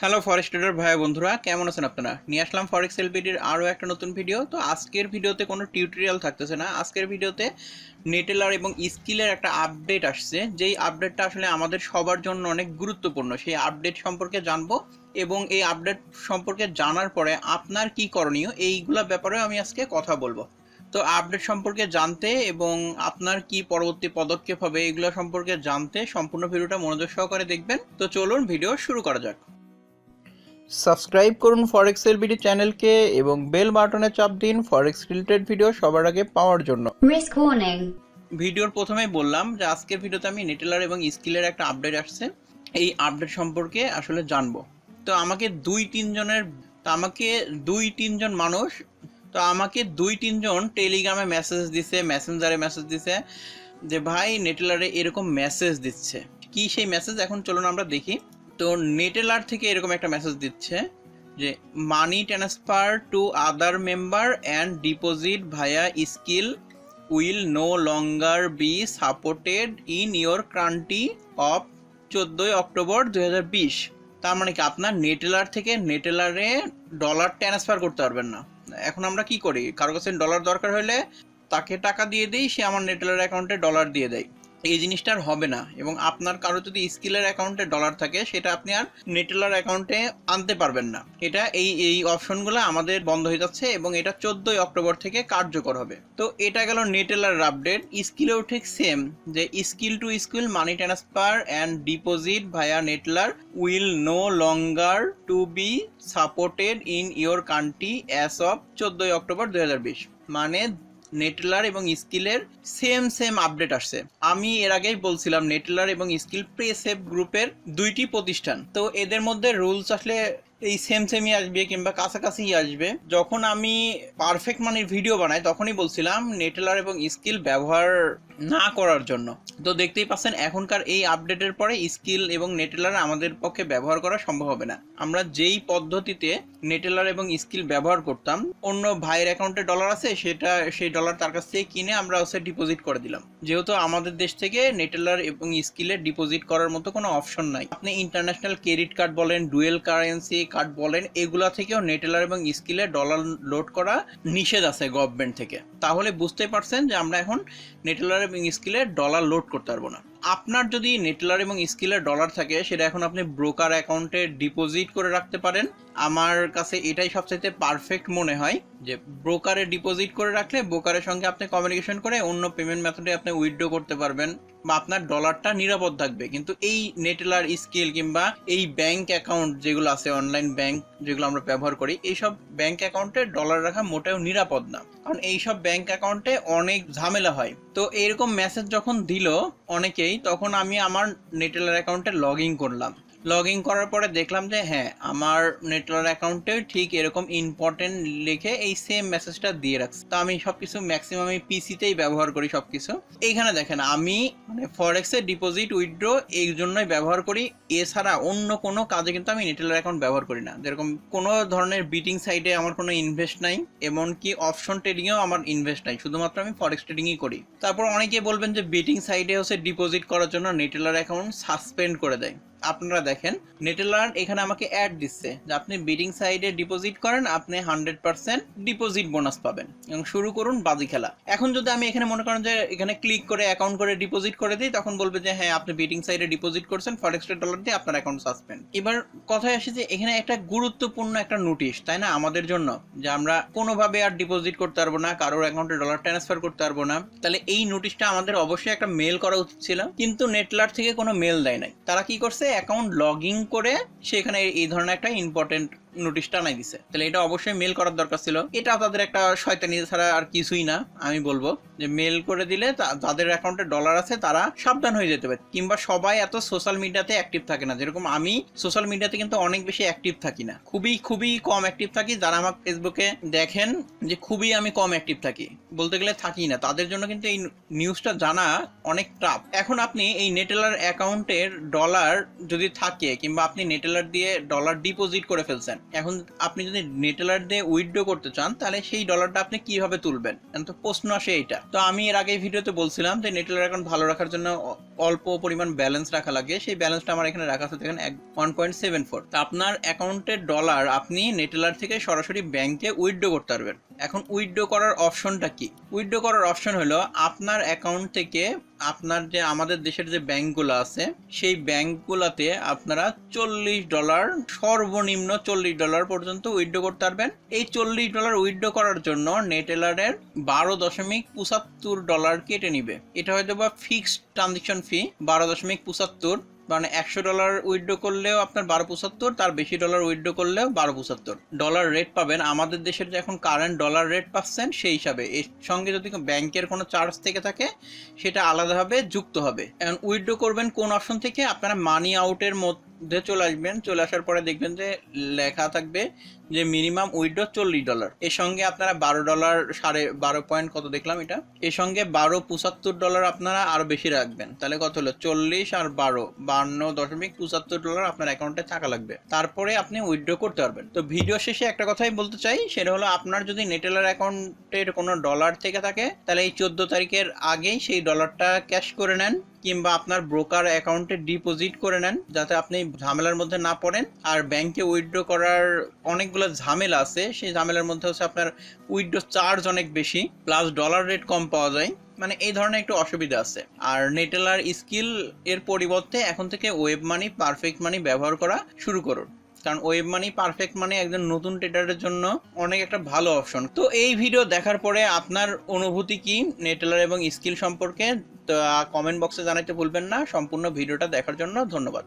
Hello ফরেক্স tedder ভাই বন্ধুরা, কেমন আছেন আপনারা? নিয়ে আসলাম ফরেক্স এলবিডির আরও একটা নতুন ভিডিও। তো আজকের ভিডিওতে কোনো টিউটোরিয়াল থাকতেছে না। আজকের ভিডিওতে নেটেলার এবং স্কিলের একটা আপডেট আসছে, যেই আপডেটটা আসলে আমাদের সবার জন্য অনেক গুরুত্বপূর্ণ। সেই আপডেট সম্পর্কে জানবো এবং এই আপডেট সম্পর্কে জানার পরে আপনার কি করণীয় এইগুলা ব্যাপারে আমি আজকে কথা বলবো। তো আপডেট সম্পর্কে জানতে এবং আপনার কি পরবর্তী পদক্ষেপ হবে এগুলো সম্পর্কে জানতে সম্পূর্ণ ভিডিওটা মনোযোগ সহকারে দেখবেন। তো চলুন ভিডিও শুরু করা যাক। সাবস্ক্রাইব করুন ফরেক্স এলবিডি চ্যানেলকে এবং বেল বাটনে চাপ দিন ফরেক্স রিলেটেড ভিডিও সবার আগে পাওয়ার জন্য। Risk warning. ভিডিওর প্রথমেই বললাম যে আজকের ভিডিওতে আমি নেটেলার এবং স্কিলের একটা আপডেট আসছে, এই আপডেট সম্পর্কে আসলে জানবো। তো আমাকে দুই তিনজন টেলিগ্রামে মেসেজ দিছে, মেসেঞ্জারে মেসেজ দিছে যে ভাই নেটেলারে এরকম মেসেজ দিচ্ছে। কি সেই মেসেজ, এখন চলুন আমরা দেখি। তো নেটেলার থেকে এরকম একটা মেসেজ দিচ্ছে যে money transfer to other member and deposit via Skrill will no longer be supported in your country of 14 October 2020। তার মানে কি আপনার নেটেলার থেকে নেটেলারে ডলার ট্রান্সফার করতে পারবেন না। এখন আমরা কি করি, কারো কাছে ডলার দরকার হলে তাকে টাকা দিয়ে দিই, সে আমার নেটেলার অ্যাকাউন্টে ডলার দিয়ে দেয়। এই জিনিসটা আর হবে না। এবং আপনার কারো যদি স্কিলের অ্যাকাউন্টে ডলার থাকে সেটা আপনি আর নেটেলার অ্যাকাউন্টে আনতে পারবেন না। এটা এই অপশনগুলো আমাদের বন্ধ হয়ে যাচ্ছে এবং এটা 14 অক্টোবর থেকে কার্যকর হবে। তো এটা গেল নেটেলার আপডেট। স্কিলেও ঠিক সেম, যে Skrill to Skrill money transfer and deposit via Neteller will no longer to be supported in your country as of 14 October 2020। মানে নেটেলার এবং স্কিলের সেম আপডেট আসছে। আমি এর আগেই বলছিলাম নেটেলার এবং স্কিল প্রেসেভ গ্রুপের দুইটি প্রতিষ্ঠান, তো এদের মধ্যে রুলস আসলে এই সেমই আসবে কিংবা কাছাকাছি আসবে। যখন আমি পারফেক্ট মানির ভিডিও বানাই তখনই বলছিলাম নেটেলার এবং স্কিল ব্যবহার না করার জন্য। তো দেখতেই পাচ্ছেন এখনকার এই আপডেটের পরে স্কিল এবং নেটেলার আমাদের পক্ষে ব্যবহার করা সম্ভব হবে না। আমরা যেই পদ্ধতিতে নেটেলার এবং স্কিল ব্যবহার করতাম, অন্য ভাইয়ের অ্যাকাউন্টে ডলার আছে, সেই ডলার তার কাছ থেকে কিনে আমরা হচ্ছে ডিপোজিট করে দিলাম। যেহেতু আমাদের দেশ থেকে নেটেলার এবং স্কিলে ডিপোজিট করার মতো কোনো অপশন নাই। আপনি ইন্টারন্যাশনাল ক্রেডিট কার্ড বলেন, ডুয়েল কারেন্সি কার্ড বলেন, এগুলা থেকেও নেটেলার এবং স্কিলে ডলার লোড করা নিষেধ আছে গভর্নমেন্ট থেকে। তাহলে বুঝতে পারছেন যে আমরা এখন নেটেলার এবং স্কিলে ডলার লোড করতে পারবো না। আপনার যদি নেটেলার এবং স্কিলের ডলার থাকে সেটা এখন আপনি ব্রোকার অ্যাকাউন্টে ডিপোজিট করে রাখতে পারেন। আমার কাছে এটাই সবচেয়ে পারফেক্ট মনে হয় যে ব্রোকারে ডিপোজিট করে রাখলে ব্রোকারের সঙ্গে আপনি কমিউনিকেশন করে অন্য পেমেন্ট মেথডে আপনি উইথড্র করতে পারবেন বা আপনার ডলারটা নিরাপদ থাকবে। কিন্তু এই নেটেলার স্কিল কিংবা এই ব্যাংক অ্যাকাউন্ট যেগুলো আছে, অনলাইন ব্যাংক যেগুলো আমরা ব্যবহার করি, এইসব ব্যাংক অ্যাকাউন্টে ডলার রাখা মোটেও নিরাপদ না, কারণ এইসব ব্যাংক অ্যাকাউন্টে অনেক ঝামেলা হয়। তো এরকম মেসেজ যখন দিল অনেকেই, তখন আমি আমার নেটেলার অ্যাকাউন্টে লগ ইন করলাম। লগ ইন করার পরে দেখলাম যে হ্যাঁ, আমার নেটওয়ার্ক অ্যাকাউন্টে ঠিক এরকম ইম্পর্টেন্ট লিখে এই সেম মেসেজটা দিয়ে রাখছে। তো আমি সবকিছু ম্যাক্সিমাম আমি পিসিতেই ব্যবহার করি সবকিছু। এইখানে দেখেন আমি মানে ফরেক্সে ডিপোজিট উইথড্র এই জন্যই ব্যবহার করি, এছাড়া অন্য কোনো কাজে কিন্তু আমি নেটেলার অ্যাকাউন্ট ব্যবহার করি না। যেরকম কোনো ধরনের বিটিং সাইটে আমার কোনো ইনভেস্ট নাই, এমনকি অপশন ট্রেডিংয়েও আমার ইনভেস্ট নাই, শুধুমাত্র আমি ফরেক্স ট্রেডিংই করি। তারপর অনেকে বলবেন যে বিটিং সাইটে হচ্ছে ডিপোজিট করার জন্য নেটেলার অ্যাকাউন্ট সাসপেন্ড করে দেয়। আপনারা দেখেন নেটেলার এখানে আমাকে অ্যাড দিচ্ছে যে আপনি বিডিং সাইডে ডিপোজিট করেন, আপনি 100% ডিপোজিট বোনাস পাবেন এবং শুরু করুন বাজি খেলা। এখন যদি আমি এখানে মনে করেন যে এখানে ক্লিক করে অ্যাকাউন্ট করে ডিপোজিট করে দিই, তখন বলবে যে হ্যাঁ আপনি বিডিং সাইডে ডিপোজিট করছেন ফরেক্স ডলার দিয়ে, আপনার অ্যাকাউন্ট সাসপেন্ড। এবার কথায় আসে যে এখানে একটা গুরুত্বপূর্ণ একটা নোটিশ, তাই না, আমাদের জন্য, যে আমরা কোনোভাবে আর ডিপোজিট করতে পারবো না, কারোর অ্যাকাউন্টে ডলার ট্রান্সফার করতে পারবো না। তাহলে এই নোটিশটা আমাদের অবশ্যই একটা মেল করা উচিত ছিল, কিন্তু নেটলার থেকে কোনো মেল দেয় নাই। তারা কি করছে, অ্যাকাউন্ট লগ ইন করে সেখানে এই ধরনের একটা ইম্পর্টেন্ট নোটিশটা নাই দিছে। তাহলে এটা অবশ্যই মেল করার দরকার ছিল। এটা তাদের একটা শয়তানি ছাড়া আর কিছুই না। আমি বলবো যে মেল করে দিলে যাদের অ্যাকাউন্টে ডলার আছে তারা সাবধান হয়ে যেতে পারে। কিংবা সবাই এত সোশ্যাল মিডিয়াতে অ্যাক্টিভ থাকে না, যেরকম আমি সোশ্যাল মিডিয়াতে কিন্তু অনেক বেশি অ্যাক্টিভ থাকি না, খুবই কম অ্যাক্টিভ থাকি। যারা আমার ফেসবুকে দেখেন যে খুবই আমি কম অ্যাক্টিভ থাকি, বলতে গেলে থাকি না, তাদের জন্য কিন্তু এই নিউজটা জানা অনেক টাফ। এখন আপনি এই নেটেলার অ্যাকাউন্টের ডলার যদি থাকে কিংবা আপনি নেটেলার দিয়ে ডলার ডিপোজিট করে ফেলছেন, এখন আপনি যদি নেটেলার দিয়ে উইথড্র করতে চান তাহলে সেই ডলারটা আপনি কিভাবে তুলবেন, তো প্রশ্ন আসে এইটা। তো আমি এর আগে ভিডিওতে বলছিলাম যে নেটেলার অ্যাকাউন্ট ভালো রাখার জন্য অল্প পরিমাণ ব্যালেন্স রাখা লাগে। সেই ব্যালেন্সটা আমার এখানে রাখা আছে দেখেন 1.74। তো আপনার অ্যাকাউন্টের ডলার আপনি নেটেলার থেকে সরাসরি ব্যাংকে উইথড্র করতে পারবেন। এখন উইথড্র করার অপশনটা কি? উইথড্র করার অপশন হলো আপনার অ্যাকাউন্ট থেকে আপনার যে আমাদের দেশের যে ব্যাংকগুলো আছে সেই ব্যাংকগুলোতে আপনারা $40, সর্বনিম্ন $40 পর্যন্ত উইথড্র করতে পারবেন। এই $40 উইথড্র করার জন্য নেটেলারের $12.75 কেটে নিবে। এটা হয়তো বা ফিক্সড ট্রানজেকশন ফি 12.75, মানে $100 উইথড্র করলেও আপনার 12.75, তার বেশি ডলার উইথড্র করলেও 12.75 ডলার রেট পাবেন। আমাদের দেশের যে এখন কারেন্ট ডলার রেট পাচ্ছেন সেই হিসাবে। এর সঙ্গে যদি ব্যাংকের কোনো চার্জ থেকে থাকে সেটা আলাদাভাবে যুক্ত হবে। এখন উইথড্র করবেন কোন অপশন থেকে? আপনারা মানি আউটের মধ্যে চলে আসবেন। চলে আসার পরে দেখবেন যে লেখা থাকবে যে মিনিমাম উইথড্র $40। এর সঙ্গে আপনারা $12 12 পয়েন্ট কত দেখলাম এটা, এর সঙ্গে $12.75 আপনারা আরো বেশি রাখবেন। তাহলে কত হলো? 40 আর 52.75 আপনার অ্যাকাউন্টে টাকা লাগবে, তারপরে আপনি উইথড্র করতে পারবেন। তো ভিডিও শেষে একটা কথাই বলতে চাই, সেটা হলো আপনার যদি নেটেলার অ্যাকাউন্টের কোনো ডলার থেকে থাকে তাহলে এই 14 তারিখের আগেই সেই ডলারটা ক্যাশ করে নেন, কিংবা আপনার ব্রোকার অ্যাকাউন্টে ডিপোজিট করে নেন যাতে আপনি ঝামেলার মধ্যে না পড়েন। আর ব্যাংকে উইথড্র করার অনেকগুলো ঝামেলা আছে, সেই ঝামেলার মধ্যে হচ্ছে আপনার উইথড্র চার্জ অনেক বেশি, প্লাস ডলার রেট কম পাওয়া যায়, মানে এই ধরনের একটু অসুবিধা আছে। আর নেটেলার স্কিল এর পরিবর্তে এখন থেকে ওয়েব মানি, পারফেক্ট মানি ব্যবহার করা শুরু করুন, কারণ ওয়েব মানি, পারফেক্ট মানি একজন নতুন ট্রেডারের জন্য অনেক একটা ভালো অপশন। তো এই ভিডিও দেখার পরে আপনার অনুভূতি কি নেটেলার এবং স্কিল সম্পর্কে, তো কমেন্ট বক্সে জানাতে ভুলবেন না। সম্পূর্ণ ভিডিওটা দেখার জন্য ধন্যবাদ।